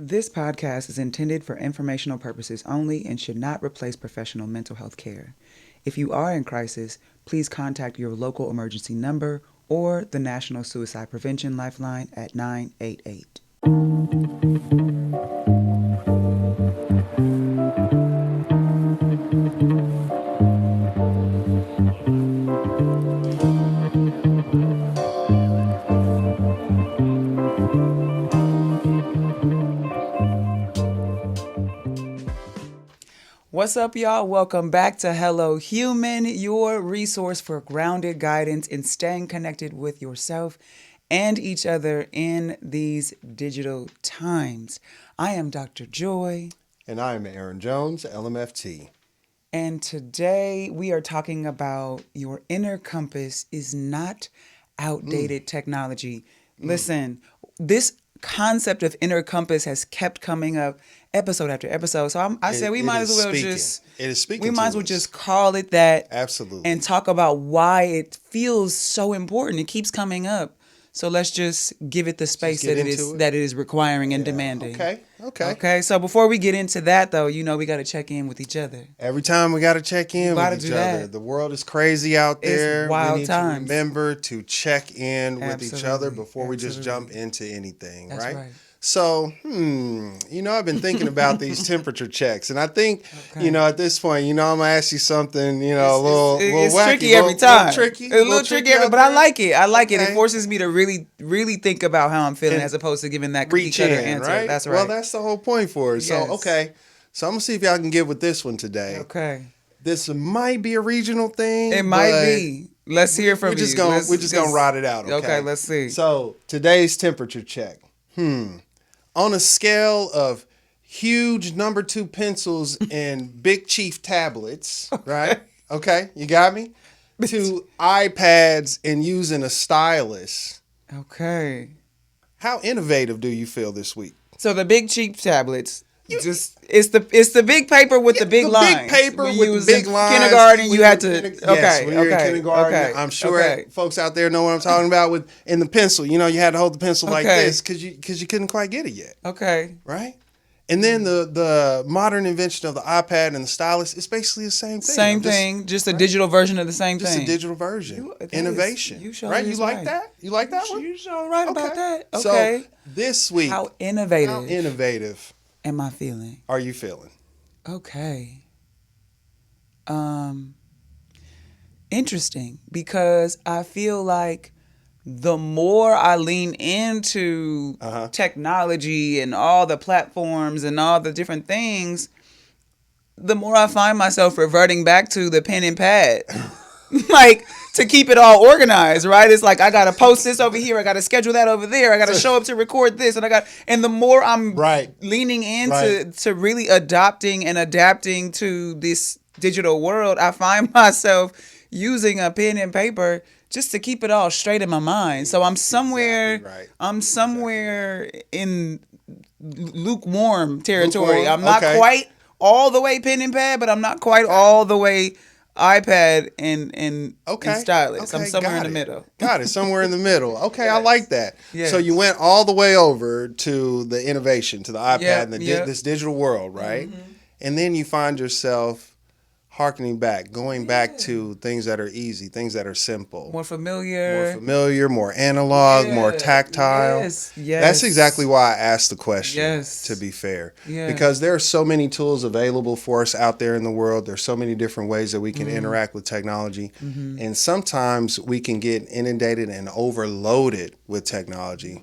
This podcast is intended for informational purposes only and should not replace professional mental health care. If you are in crisis, please contact your local emergency number or the National Suicide Prevention Lifeline at 988. What's up, y'all? Welcome back to Hello Human, your resource for grounded guidance in staying connected with yourself and each other in these digital times. I am Dr. Joy. And I am Aaron Jones, LMFT. And today we are talking about your inner compass is not outdated technology. Listen, this concept of inner compass has kept coming up episode after episode. So I said we might as well just call it that. Absolutely. And talk about why it feels so important. It keeps coming up. So let's just give it the space that it is requiring and demanding. Okay. So before we get into that, though, we got to check in with each other. Every time we got to check in with each other. The world is crazy out there. It's wild we need times. to remember to check in with each other before we just jump into anything, That's right? So, I've been thinking about these temperature checks, and I think, at this point, I'm gonna ask you something, a little wacky, tricky every time. A little tricky, but I like it. Okay. It forces me to really, really think about how I'm feeling, as opposed to giving that cookie cutter answer. Right? That's right. Well, that's the whole point for it. Yes. So, okay. So I'm gonna see if y'all can get with this one today. Okay. This might be a regional thing. It might be. Let's hear from you. We're just gonna ride it out. Okay, let's see. So today's temperature check. On a scale of huge number 2 pencils and Big Chief tablets, right? Okay, you got me? To iPads and using a stylus. Okay. How innovative do you feel this week? So the Big Chief tablets. It's the big paper with the big lines. Big paper with the big lines. Kindergarten, you had to. When you're in kindergarten, I'm sure folks out there know what I'm talking about. In the pencil, you had to hold the pencil like this because you couldn't quite get it yet. Okay. Right. And then the modern invention of the iPad and the stylus, it's basically the same thing. Same thing, just a digital version of the same thing. Just a digital version. Innovation. You sure right? You like right. that? You like that one? You sure right about that. Okay. So this week, how innovative am I feeling? Are you feeling? Okay. Interesting, because I feel like the more I lean into technology and all the platforms and all the different things, the more I find myself reverting back to the pen and pad. Like, to keep it all organized, right? It's like, I got to post this over here. I got to schedule that over there. I got to show up to record this. And the more I'm leaning into to really adapting to this digital world, I find myself using a pen and paper just to keep it all straight in my mind. So I'm somewhere in lukewarm territory. I'm not quite all the way pen and pad, but I'm not quite all the way iPad and stylus. I'm somewhere in the middle. Got it. Somewhere in the middle. Okay, yes. I like that. Yes. So you went all the way over to the innovation, to the iPad and this digital world, right? Mm-hmm. And then you find yourself harkening back, going back to things that are easy, things that are simple. More familiar, more analog, more tactile. Yes. That's exactly why I asked the question, to be fair. Because there are so many tools available for us out there in the world. There's so many different ways that we can interact with technology. Mm-hmm. And sometimes we can get inundated and overloaded with technology.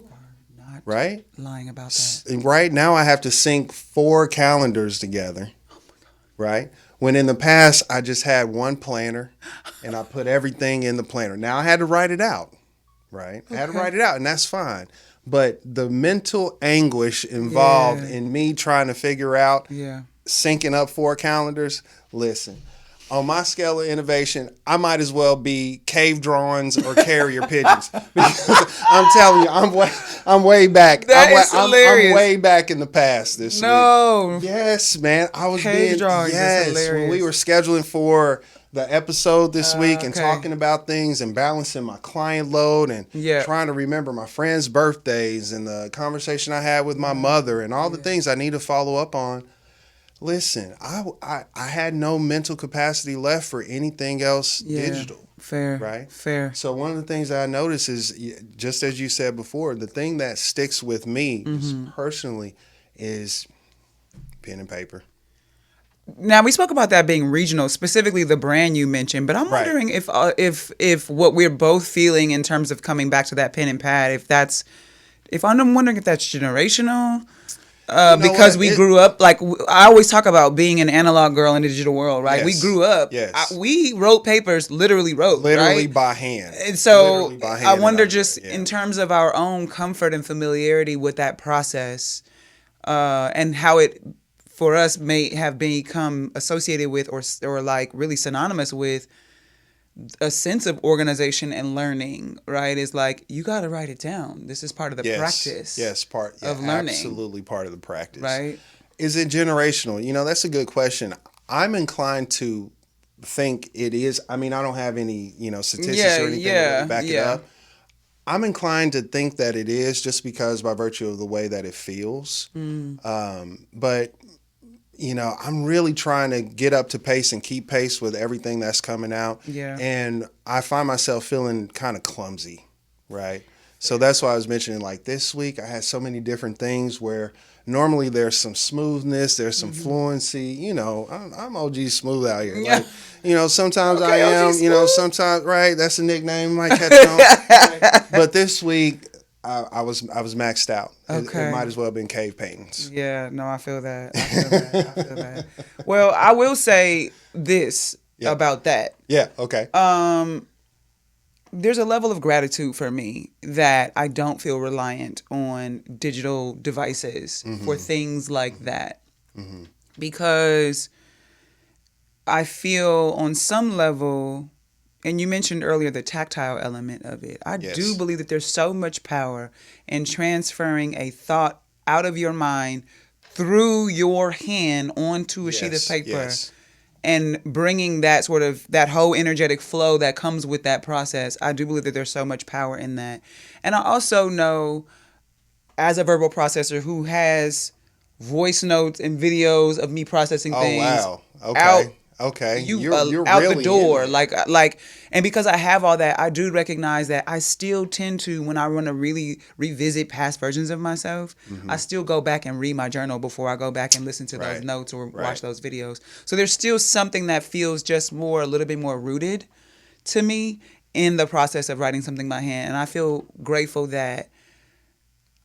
Right? Lying about that. Right now I have to sync 4 calendars together. Oh my God. Right? When in the past, I just had one planner and I put everything in the planner. Now I had to write it out, right? I had to write it out, and that's fine. But the mental anguish involved in me trying to figure out syncing up 4 calendars, listen. On my scale of innovation, I might as well be cave drawings or carrier pigeons. Because I'm telling you, I'm way back. That's hilarious. I'm way back in the past this week. No. Yes, man. I was cave drawings. Yes, is hilarious. when we were scheduling for the episode this week and Okay. talking about things and balancing my client load and Yeah. trying to remember my friends' birthdays and the conversation I had with my mother and all the things I need to follow up on. Listen, I had no mental capacity left for anything else digital. Fair. Right? Fair. So one of the things that I notice is, just as you said before, the thing that sticks with me just personally is pen and paper. Now we spoke about that being regional, specifically the brand you mentioned, but I'm Right. wondering if what we're both feeling in terms of coming back to that pen and pad, if I'm wondering if that's generational, because we grew up like I always talk about being an analog girl in the digital world, right? Yes. We grew up, Yes. we wrote papers, literally wrote, Literally right? by hand. And so Literally by hand I and wonder everything. just in terms of our own comfort and familiarity with that process, and how it for us may have become associated with or like really synonymous with a sense of organization and learning, right? Is like you got to write it down. This is part of the practice. Yes, of learning. Absolutely part of the practice. Right? Is it generational? That's a good question. I'm inclined to think it is. I mean, I don't have any, statistics or anything to really back it up. I'm inclined to think that it is just because by virtue of the way that it feels. But I'm really trying to get up to pace and keep pace with everything that's coming out. Yeah. And I find myself feeling kind of clumsy, right? So that's why I was mentioning, like, this week I had so many different things where normally there's some smoothness, there's some fluency. I'm OG smooth out here. Yeah. Like, sometimes Okay, I am, OG smooth. sometimes, right? That's a nickname you might catch on. Right? But this week I was maxed out. Okay. It might as well have been cave paintings. Yeah, no, I feel that. I feel that. Well, I will say this about that. Yeah, okay. There's a level of gratitude for me that I don't feel reliant on digital devices for things like that. Because I feel on some level, and you mentioned earlier the tactile element of it. I do believe that there's so much power in transferring a thought out of your mind through your hand onto a sheet of paper and bringing that that whole energetic flow that comes with that process. I do believe that there's so much power in that. And I also know, as a verbal processor who has voice notes and videos of me processing things. Oh, wow. Okay. You're out really the door, like, and because I have all that, I do recognize that I still tend to, when I want to really revisit past versions of myself, I still go back and read my journal before I go back and listen to those notes or watch those videos. So there's still something that feels just a little bit more rooted to me in the process of writing something by hand, and I feel grateful that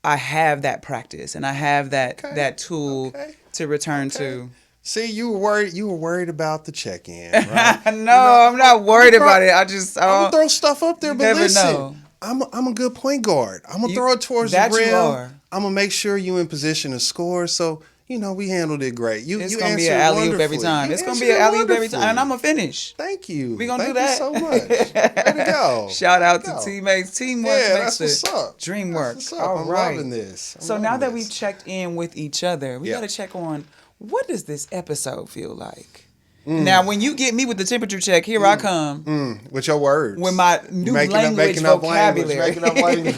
I have that practice and I have that tool to return to. See, you were worried about the check-in, right? No, I'm not worried about it. I'm gonna throw stuff up there, but never listen, know. I'm a good point guard. I'm gonna throw it towards the rim. You are. I'm gonna make sure you in position to score. So we handled it great. It's gonna be an alley oop every time. It's gonna be an alley oop every time, and I'm gonna finish. Thank you. We gonna do that. Thank you so much. Way to go. Shout out to teammates. Teamwork makes that's what's up. Dream work. That's what's up. All I'm right. loving this. So now that we've checked in with each other, we gotta check on what does this episode feel like. Now, when you get me with the temperature check, here I come. With your words. With my new making vocabulary. Making up language.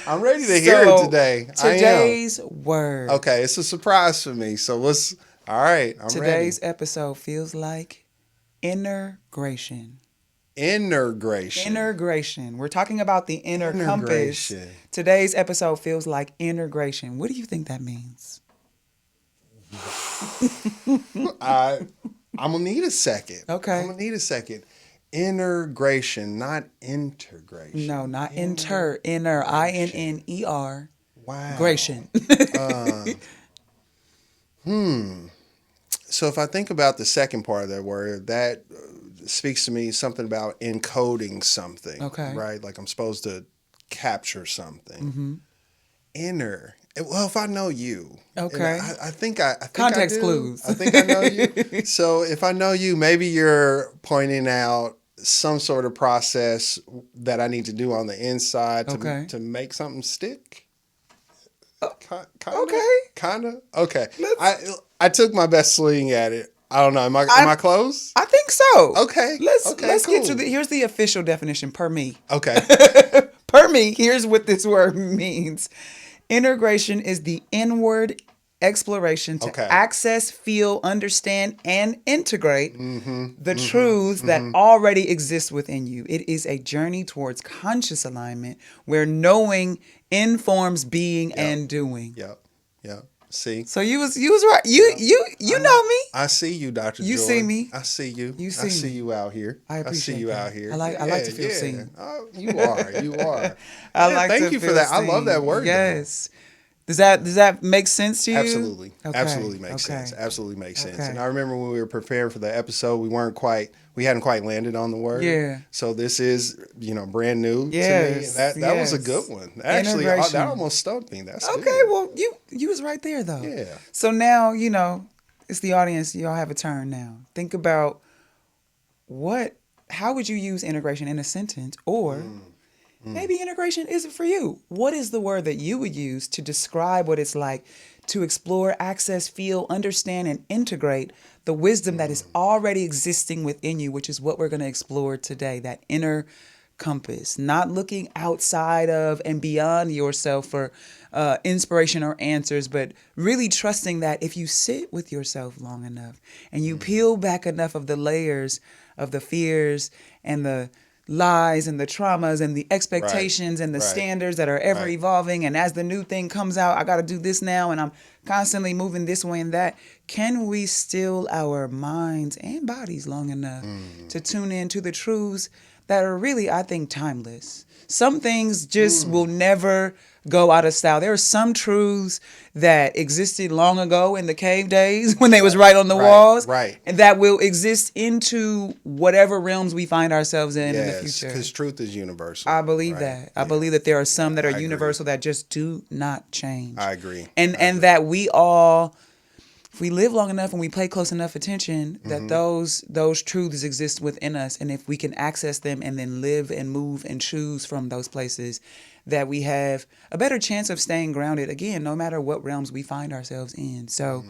I'm ready to hear it today. Today's word. Okay, it's a surprise for me. So all right, I'm Today's ready. episode feels like integration. Integration. We're talking about the inner compass. Today's episode feels like integration. What do you think that means? I'm gonna need a second. Okay. I'm gonna need a second. Integration, not integration. No, not inner. INNER. Wow. Gration. So if I think about the second part of that word, that speaks to me something about encoding something. Okay. Right? Like I'm supposed to capture something. Inner. Well, if I know you. Okay. I think I Context do. clues. I think I know you. So if I know you, maybe you're pointing out some sort of process that I need to do on the inside to make something stick. Kinda. Okay. I took my best swing at it. I don't know. Am I close? I think think so. Okay. Let's Cool. get to here's the official definition per me. Okay. Per me, here's what this word means. Integration is the inward exploration to access, feel, understand, and integrate the truths that already exist within you. It is a journey towards conscious alignment where knowing informs being and doing. Yep. See. So you was right. You know me. I see you, Dr. You Joy. see me. I see you. You see I see me. you out here. I appreciate see you that. out here. I like to feel seen. Oh, you are. You are. I like thank to you for feel that. I love seen. that word. Yes. Does that make sense to you? Absolutely. Okay. Absolutely makes sense. Absolutely makes sense. And I remember when we were preparing for the episode, we hadn't quite landed on the word. Yeah. So this is, brand new to me. That was a good one. Actually, that almost stumped me. That's okay. Good. Well, you was right there though. Yeah. So now, it's the audience. Y'all have a turn now. Think about how would you use integration in a sentence, or maybe integration isn't for you. What is the word that you would use to describe what it's like to explore, access, feel, understand, and integrate the wisdom that is already existing within you, which is what we're going to explore today, that inner compass, not looking outside of and beyond yourself for inspiration or answers, but really trusting that if you sit with yourself long enough and you peel back enough of the layers of the fears and the lies and the traumas and the expectations and the standards that are ever evolving, and as the new thing comes out, I got to do this now and I'm constantly moving this way and that. Can we still our minds and bodies long enough to tune in to the truths that are really, I think, timeless? Some things just will never go out of style. There are some truths that existed long ago in the cave days when they was right on the walls, and that will exist into whatever realms we find ourselves in the future. Because truth is universal. I believe that. I believe that there are some that are universal that just do not change. I agree. And that we all, if we live long enough and we pay close enough attention, that those truths exist within us. And if we can access them and then live and move and choose from those places, that we have a better chance of staying grounded, again, no matter what realms we find ourselves in. So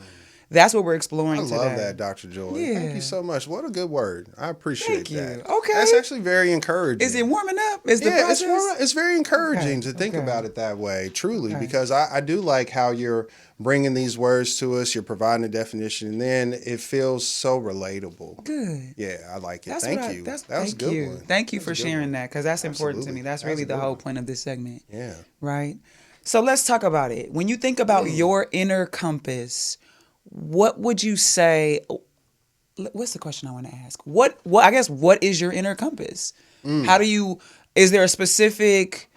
that's what we're exploring today. I love that, Dr. Joy. Yeah. Thank you so much. What a good word. I appreciate that. Okay. That's actually very encouraging. Is it warming up? Is the process? It's very encouraging to think about it that way, truly, because I do like how you're bringing these words to us, you're providing a definition, and then it feels so relatable. Good. Yeah, I like it. Thank you. That was a good one. Thank you for sharing that, because that's important to me. That's really the whole point of this segment. Yeah. Right? So let's talk about it. When you think about your inner compass, what would you say? What's the question I want to ask? What is your inner compass? How do you? Is there a specific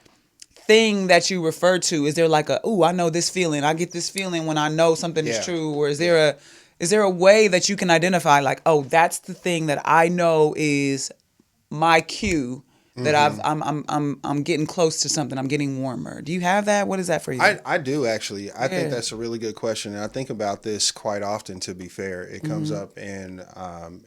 thing that you refer to? Is there like I know this feeling. I get this feeling when I know something is true. Or is there a way that you can identify like, oh, that's the thing that I know is my cue that I'm getting close to something. I'm getting warmer. Do you have that? What is that for you? I do actually. I think that's a really good question, and I think about this quite often. To be fair, it comes up in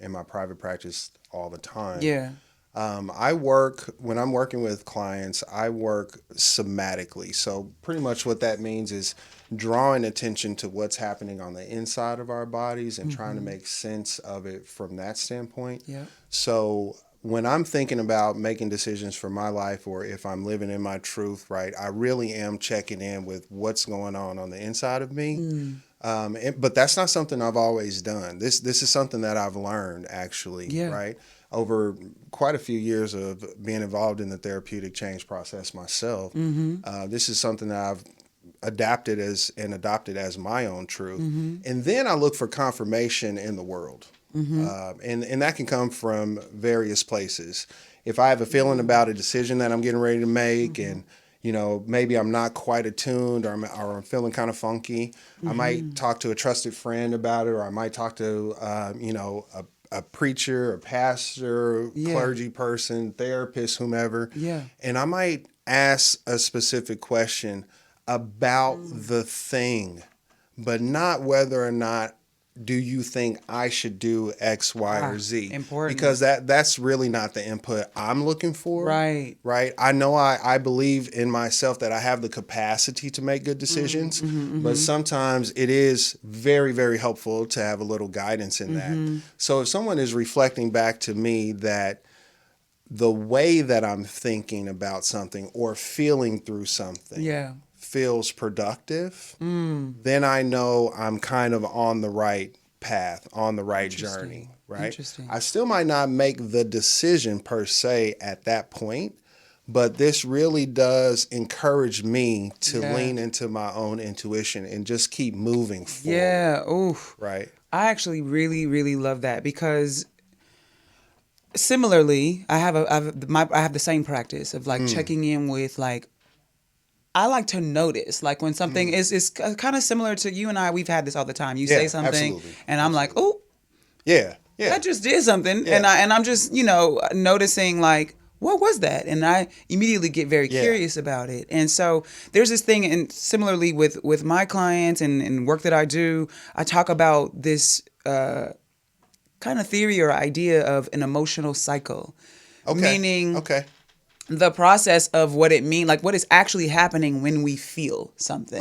my private practice all the time. Yeah. When I'm working with clients, I work somatically. So pretty much what that means is drawing attention to what's happening on the inside of our bodies and trying to make sense of it from that standpoint. Yeah. So when I'm thinking about making decisions for my life, or if I'm living in my truth, right, I really am checking in with what's going on the inside of me. But that's not something I've always done. This is something that I've learned, actually, right, over quite a few years of being involved in the therapeutic change process myself. This is something that I've adapted as my own truth. And then I look for confirmation in the world. And that can come from various places. If I have a feeling about a decision that I'm getting ready to make, and maybe I'm not quite attuned, or I'm feeling kind of funky, I might talk to a trusted friend about it, or I might talk to a preacher, a pastor, clergy person, therapist, whomever. And I might ask a specific question about the thing, but not whether or not do you think I should do X, Y, or Z? Important. Because that's really not the input I'm looking for. Right. Right. I know I believe in myself that I have the capacity to make good decisions, but sometimes it is very, very helpful to have a little guidance in that. So if someone is reflecting back to me that the way that I'm thinking about something or feeling through something feels productive, then I know I'm kind of on the right path, on the right journey, right? I still might not make the decision per se at that point, but this really does encourage me to lean into my own intuition and just keep moving forward. Yeah. Oof. Right. I actually really, really love that because similarly, I have the same practice of like checking in with like, I like to notice like when something is kind of similar to you and I. We've had this all the time. You say something, and I'm like, oh, that just did something, and I'm just noticing like, what was that? And I immediately get very curious about it. And so there's this thing, and similarly with my clients and work that I do, I talk about this kind of theory or idea of an emotional cycle. Meaning the process of what it means, like what is actually happening when we feel something.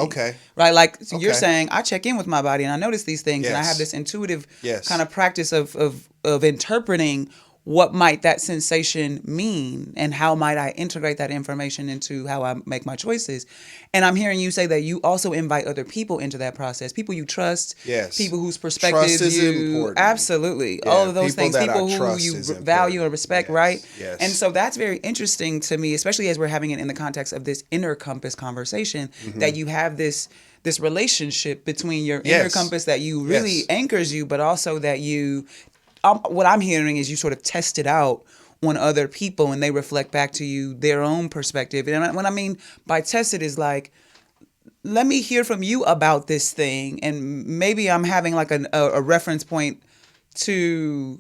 Right? Like you're saying, I check in with my body and I notice these things and I have this intuitive kind of practice of interpreting what might that sensation mean and how might I integrate that information into how I make my choices. And I'm hearing you say that you also invite other people into that process. People you trust, people whose perspectives trust is important. Absolutely. All of those things, people who you value and respect, right? And so that's very interesting to me, especially as we're having it in the context of this inner compass conversation, that you have this relationship between your inner compass that you really anchors you, but also that you what I'm hearing is you sort of test it out on other people and they reflect back to you their own perspective. And what I mean by tested is like, let me hear from you about this thing. And maybe I'm having like a reference point to,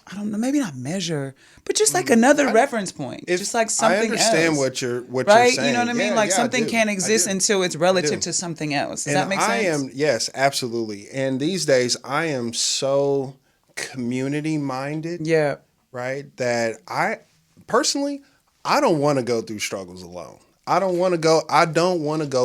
I don't know, maybe not measure, but just like another reference point. Just like something else. I understand what you're saying. You know what I mean? Like something can't exist until it's relative to something else. Does that make sense? Yes, absolutely. And these days I am so community minded, right, that I personally I don't want to go through struggles alone. I don't want to go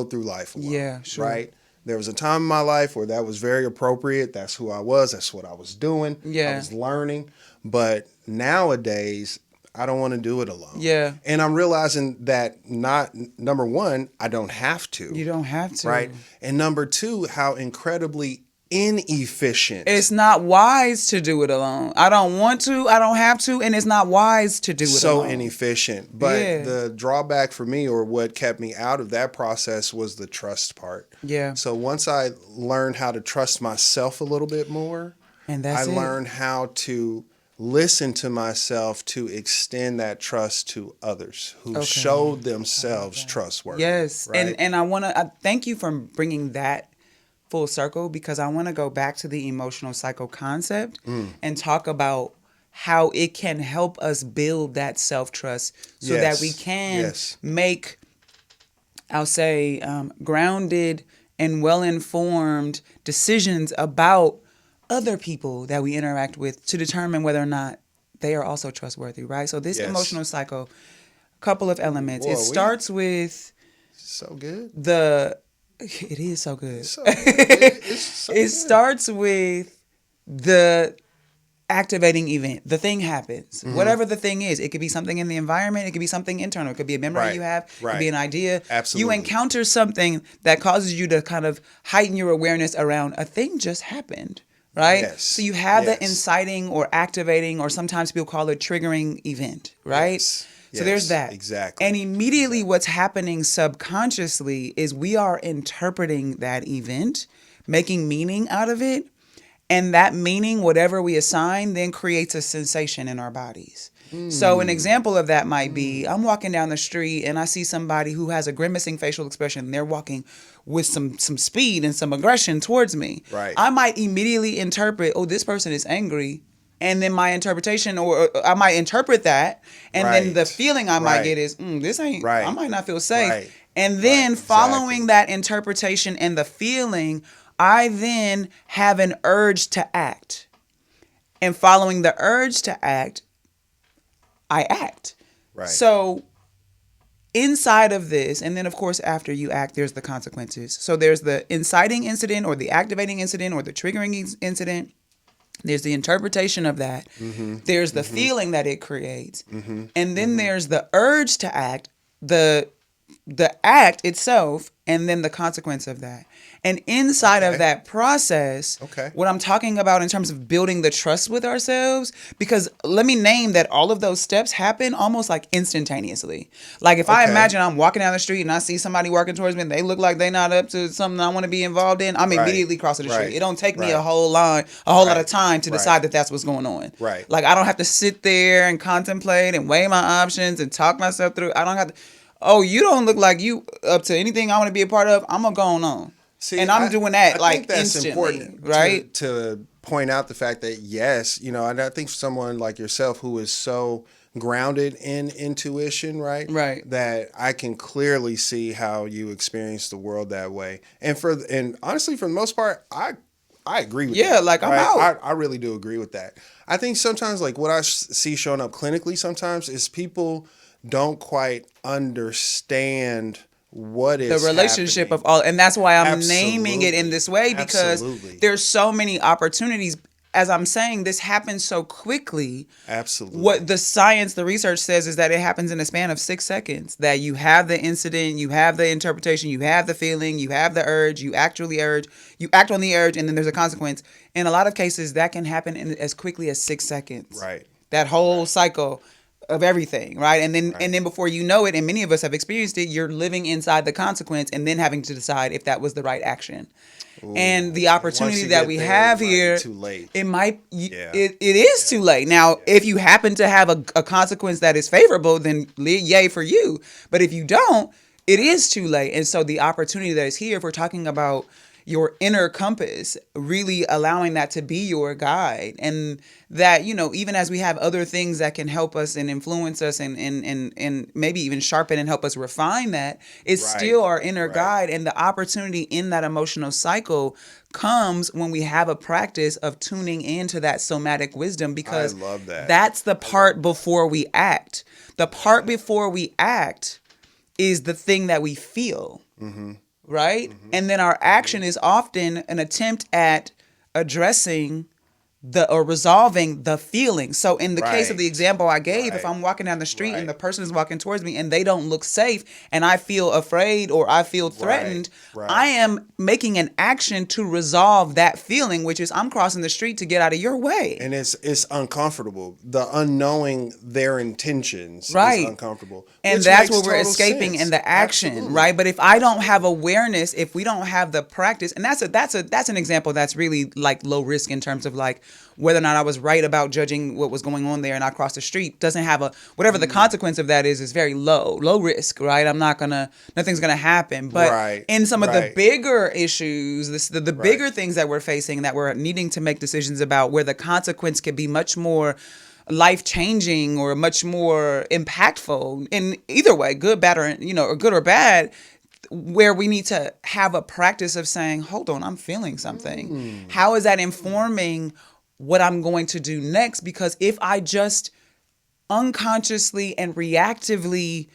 through life alone. Right? There was a time in my life where that was very appropriate. That's who I was. That's what I was doing. I was learning. But nowadays I don't want to do it alone. And I'm realizing that number one, I don't have to. You don't have to. Right? And number two, how incredibly inefficient. It's not wise to do it alone. I don't want to, I don't have to, and it's not wise to do it alone. So inefficient. But the drawback for me, or what kept me out of that process, was the trust part. So once I learned how to trust myself a little bit more, and I learned how to listen to myself to extend that trust to others who showed themselves trustworthy. Right? And I thank you for bringing that full circle, because I want to go back to the emotional cycle concept and talk about how it can help us build that self-trust so that we can make, I'll say, grounded and well-informed decisions about other people that we interact with to determine whether or not they are also trustworthy, right? So this emotional cycle, a couple of elements. It starts with so good. It is so good. It starts with the activating event. The thing happens. Whatever the thing is. It could be something in the environment. It could be something internal. It could be a memory you have. It could be an idea. Absolutely. You encounter something that causes you to kind of heighten your awareness around a thing just happened. Right? So you have the inciting or activating, or sometimes people call it triggering event. Right? So there's that. Exactly. And immediately what's happening subconsciously is we are interpreting that event, making meaning out of it. And that meaning, whatever we assign, then creates a sensation in our bodies. So an example of that might be, I'm walking down the street and I see somebody who has a grimacing facial expression. They're walking with some speed and some aggression towards me. I might immediately interpret, oh, this person is angry. And then my interpretation, or I might interpret that, and then the feeling I might get is, this ain't, I might not feel safe. And then following that interpretation and the feeling, I then have an urge to act. And following the urge to act, I act. Right. So inside of this, and then of course after you act, there's the consequences. So there's the inciting incident or the activating incident or the triggering incident. There's the interpretation of that. Mm-hmm. There's the feeling that it creates. Mm-hmm. And then there's the urge to act, the act itself, and then the consequence of that. And inside of that process, what I'm talking about in terms of building the trust with ourselves, because let me name that all of those steps happen almost like instantaneously. Like if I imagine I'm walking down the street and I see somebody working towards me and they look like they're not up to something I want to be involved in, I'm immediately crossing the street. It don't take me a whole lot of time to decide that that's what's going on. Right. Like I don't have to sit there and contemplate and weigh my options and talk myself through. I don't have to, oh, you don't look like you up to anything I want to be a part of. I'm going to go on. See, and I'm doing that I like think that's instantly, important, right? To point out the fact that yes, and I think someone like yourself who is so grounded in intuition, right? That I can clearly see how you experience the world that way. And honestly, for the most part, I agree with that. Yeah, like I'm out. I really do agree with that. I think sometimes like what I see showing up clinically sometimes is people don't quite understand what is the relationship happening. of all, and that's why I'm naming it in this way, because there's so many opportunities. As I'm saying, this happens so quickly. Absolutely. What the science, the research says is that it happens in a span of 6 seconds. That you have the incident, you have the interpretation, you have the feeling, you have the urge, you act on the urge, and then there's a consequence. In a lot of cases, that can happen in as quickly as 6 seconds. Right. That whole cycle of everything, right? And then before you know it, and many of us have experienced it, you're living inside the consequence and then having to decide if that was the right action. Ooh, and the opportunity that we have here, too late. It might, it is too late. Now, if you happen to have a consequence that is favorable, then yay for you. But if you don't, it is too late. And so the opportunity that is here, if we're talking about your inner compass, really allowing that to be your guide, and that, even as we have other things that can help us and influence us and maybe even sharpen and help us refine that, it's still our inner guide. And the opportunity in that emotional cycle comes when we have a practice of tuning into that somatic wisdom, because I love that. That's the part before we act. The part before we act is the thing that we feel. Mm-hmm. Right? Mm-hmm. And then our action is often an attempt at addressing or resolving the feeling. So in the case of the example I gave, if I'm walking down the street and the person is walking towards me and they don't look safe and I feel afraid or I feel threatened, I am making an action to resolve that feeling, which is I'm crossing the street to get out of your way. And it's uncomfortable. The unknowing their intentions is uncomfortable. And that's what we're escaping in the action, right? But if I don't have awareness, if we don't have the practice, and that's an example that's really like low risk in terms of like whether or not I was right about judging what was going on there and I crossed the street, doesn't have whatever the consequence of that is very low risk, right? Nothing's gonna happen. But in some of the bigger issues, the bigger things that we're facing, that we're needing to make decisions about, where the consequence could be much more life-changing or much more impactful in either way, good, bad, or good or bad, where we need to have a practice of saying, hold on, I'm feeling something. How is that informing what I'm going to do next? Because if I just unconsciously and reactively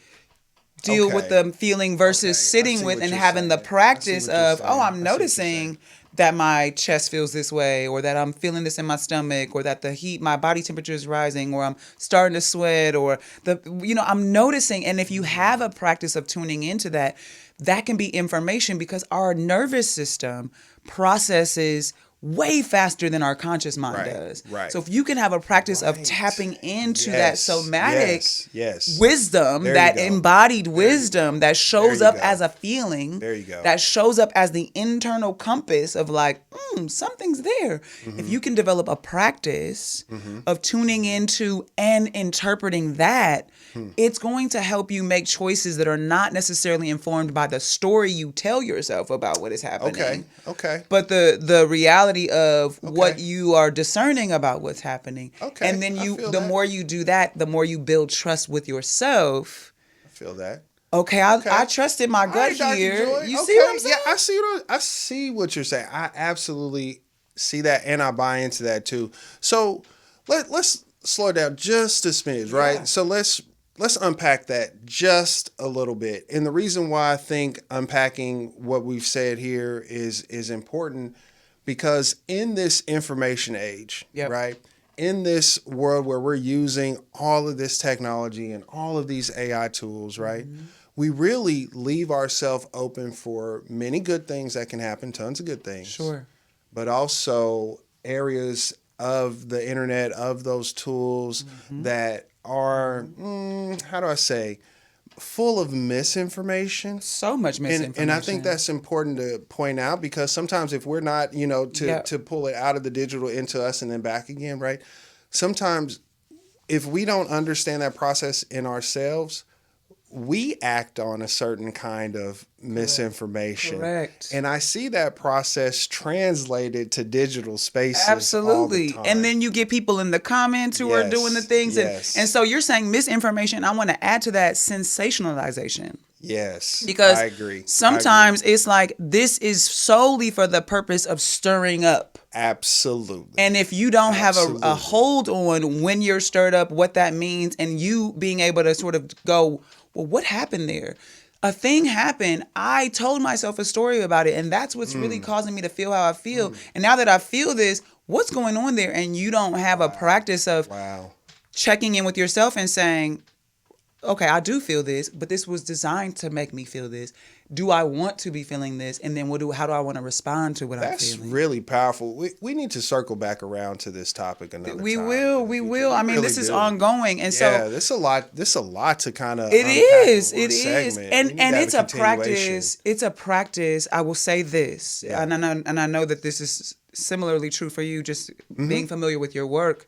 deal with the feeling versus sitting with and having the practice of, I'm noticing that my chest feels this way, or that I'm feeling this in my stomach, or that my body temperature is rising, or I'm starting to sweat, or I'm noticing. And if you have a practice of tuning into that, that can be information, because our nervous system processes way faster than our conscious mind does. Right. So if you can have a practice of tapping into that somatic wisdom, that embodied wisdom that shows up as a feeling, that shows up as the internal compass of like, something's there. Mm-hmm. If you can develop a practice of tuning into and interpreting that, it's going to help you make choices that are not necessarily informed by the story you tell yourself about what is happening. Okay. But the reality of what you are discerning about what's happening. Okay. And then the more you do that, the more you build trust with yourself. I feel that. Okay, I trusted my gut here. You see what I'm saying? Yeah, I see what you're saying. I absolutely see that, and I buy into that too. So let's slow down just a smidge, right? Yeah. So let's unpack that just a little bit. And the reason why I think unpacking what we've said here is important, because in this information age, Yep. right? In this world where we're using all of this technology and all of these AI tools, right? We really leave ourselves open for many good things that can happen, tons of good things. Sure. But also areas of the internet, of those tools that are, how do I say, full of misinformation. So much misinformation. And I think that's important to point out, because sometimes if we're not, to pull it out of the digital into us and then back again, right? Sometimes if we don't understand that process in ourselves, we act on a certain kind of misinformation. Correct. And I see that process translated to digital spaces. Absolutely. All the time. And then you get people in the comments who are doing the things. Yes. And so you're saying misinformation. I want to add to that sensationalization. Yes. Because I agree. sometimes it's like this is solely for the purpose of stirring up. Absolutely. And if you don't have a hold on when you're stirred up, what that means, and you being able to sort of go, well, what happened there? A thing happened. I told myself a story about it. And that's what's really causing me to feel how I feel. And now that I feel this, what's going on there? And you don't have a practice of checking in with yourself and saying, okay, I do feel this, but this was designed to make me feel this. Do I want to be feeling this? And then how do I want to respond to what I'm feeling? That's really powerful. We need to circle back around to this topic another time. We will. I mean, this is ongoing. And so there's a lot to kind of It is. And it's a practice. It's a practice. I will say this. Yeah. And I know that this is similarly true for you, just being familiar with your work,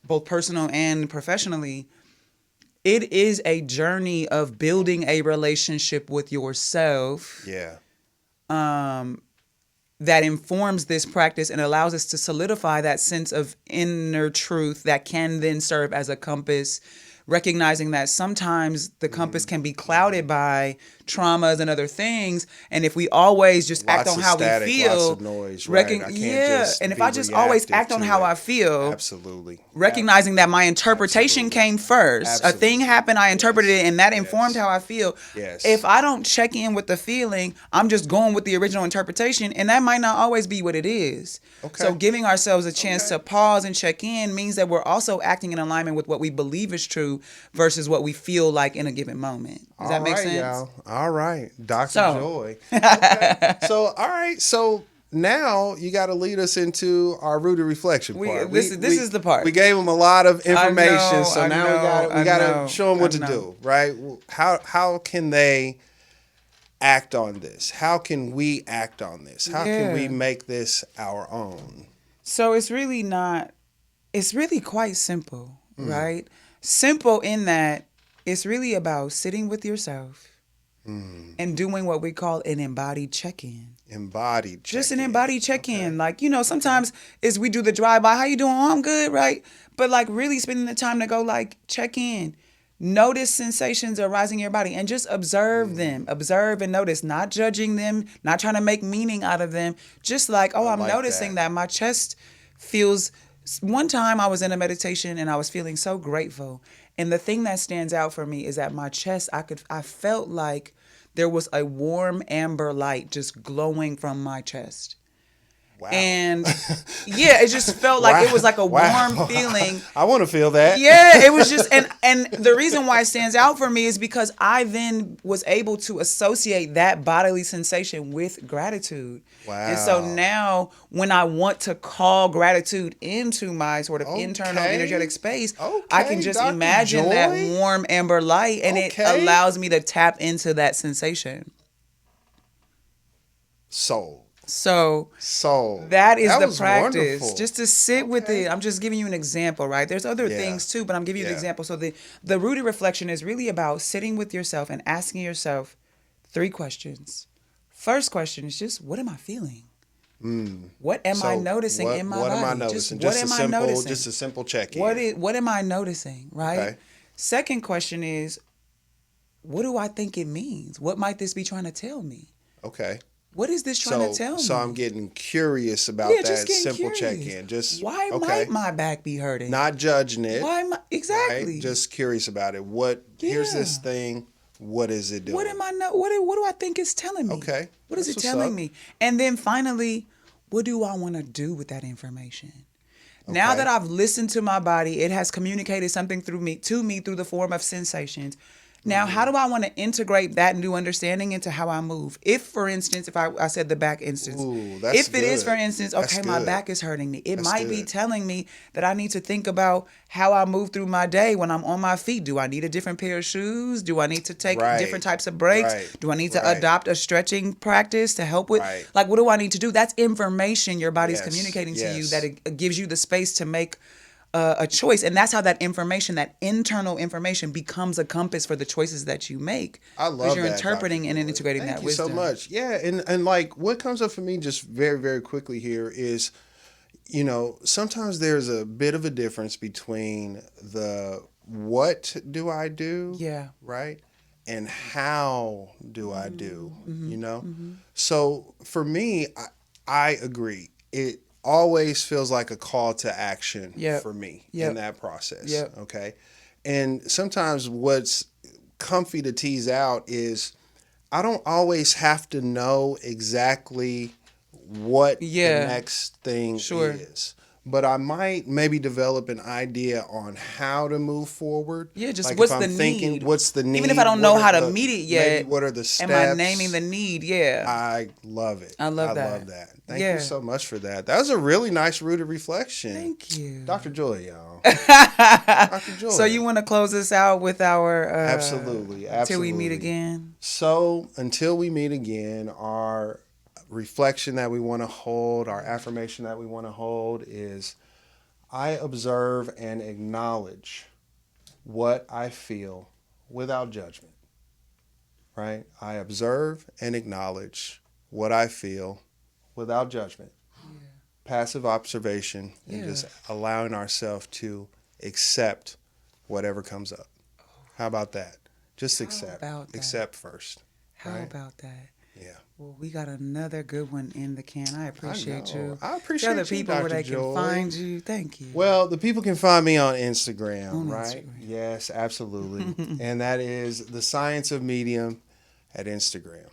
both personal and professionally. It is a journey of building a relationship with yourself. Yeah. That informs this practice and allows us to solidify that sense of inner truth that can then serve as a compass, recognizing that sometimes the compass can be clouded by traumas and other things. And if we always just act on how we feel, lots of noise, right? And if I just always act on how I feel, absolutely, recognizing that my interpretation came first. A thing happened, I interpreted it, and that informed how I feel. Yes. If I don't check in with the feeling, I'm just going with the original interpretation, and that might not always be what it is. Okay. So giving ourselves a chance to pause and check in means that we're also acting in alignment with what we believe is true versus what we feel like in a given moment. Does that make sense? Y'all. All right, Dr. Joy. Okay. All right. So now you got to lead us into our rooted reflection part. This is the part. We gave them a lot of information, so now we got to show them what to do, right? How can they act on this? How can we act on this? How can we make this our own? So it's really quite simple, right? Simple in that it's really about sitting with yourself and doing what we call an embodied check-in. Just an embodied check-in. Okay. Like, sometimes we do the drive-by. How you doing? Oh, I'm good, right? But like really spending the time to go like check in. Notice sensations arising in your body and just observe them. Observe and notice, not judging them, not trying to make meaning out of them. Just like, I'm noticing that my chest feels... One time I was in a meditation and I was feeling so grateful. And the thing that stands out for me is that my chest, I felt like there was a warm amber light just glowing from my chest. Wow. And it just felt like it was like a warm feeling. I want to feel that. Yeah, it was just, and the reason why it stands out for me is because I then was able to associate that bodily sensation with gratitude. Wow. And so now when I want to call gratitude into my sort of internal energetic space, I can just Dr. imagine that warm amber light and it allows me to tap into that sensation. So that is the practice. Wonderful. Just to sit with it. I'm just giving you an example, right? There's other things too, but I'm giving you an example. So the rooted reflection is really about sitting with yourself and asking yourself 3 questions. First question is just, what am I feeling? What am I noticing in my body? What am I noticing? Just a simple check-in. What am I noticing, right? Okay. Second question is, what do I think it means? What might this be trying to tell me? Okay. What is this trying to tell me? So I'm getting curious about that simple check-in. Why might my back be hurting? Not judging it. Exactly. Right? Just curious about it. Here's this thing. What is it doing? What do I think it's telling me? Okay. What is it telling me? And then finally, what do I want to do with that information? Okay. Now that I've listened to my body, it has communicated something to me through the form of sensations. Now, how do I want to integrate that new understanding into how I move? If, for instance, if I said the back instance, if it is, for instance, okay, my back is hurting me, it might be telling me that I need to think about how I move through my day when I'm on my feet. Do I need a different pair of shoes? Do I need to take different types of breaks? Do I need to adopt a stretching practice to help with, like, what do I need to do? That's information your body's communicating to you that it gives you the space to make a choice, and that's how that information, that internal information, becomes a compass for the choices that you make. I love that. Because you're interpreting and integrating that wisdom. Thank you so much. Yeah, and like what comes up for me just very, very quickly here is, sometimes there's a bit of a difference between the what do I do, right, and how do I do, So for me, I agree. It always feels like a call to action for me in that process. Okay. And sometimes what's comfy to tease out is I don't always have to know exactly what the next thing is. But I might maybe develop an idea on how to move forward. Yeah, just like what's the need? What's the need? Even if I don't know how to meet it yet, maybe what are the steps? Am I naming the need? Yeah. I love it. I love that. Thank you so much for that. That was a really nice rooted reflection. Thank you. Dr. Joy, y'all. Dr. Joy. So you want to close this out with our... Absolutely. Until we meet again? So until we meet again, our reflection that we want to hold, our affirmation that we want to hold is, I observe and acknowledge what I feel without judgment, right? I observe and acknowledge what I feel without judgment. Passive observation and just allowing ourselves to accept whatever comes up. How about that? Just accept. Accept first. How about that? Yeah. Well, we got another good one in the can. I appreciate you. I appreciate you, Tell the people Dr. where they Joy. can find you. Thank you. Well, the people can find me on Instagram, right? Yes, absolutely. And that is The Science of Medium at Instagram.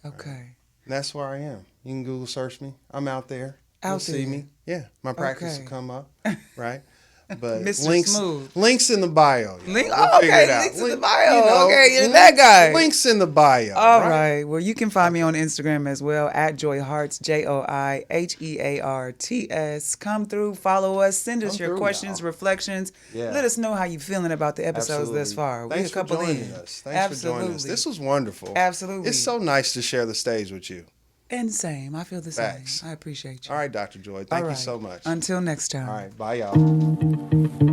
Okay. Right? And that's where I am. You can Google search me. I'm out there. You'll See me. Yeah, my practice will come up, right? But Mr. Smooth. Links in the bio. Links in the bio. Okay, you're that guy. Links in the bio. All right. Well, you can find me on Instagram as well at JoyHearts, JoiHearts. Come through, follow us, send us your questions, reflections. Yeah. Let us know how you're feeling about the episodes thus far. Thanks for joining us. Thanks for joining us. This was wonderful. Absolutely. It's so nice to share the stage with you. And same. I feel the same. I appreciate you. All right, Dr. Joy. Thank you so much. Until next time. All right. Bye, y'all.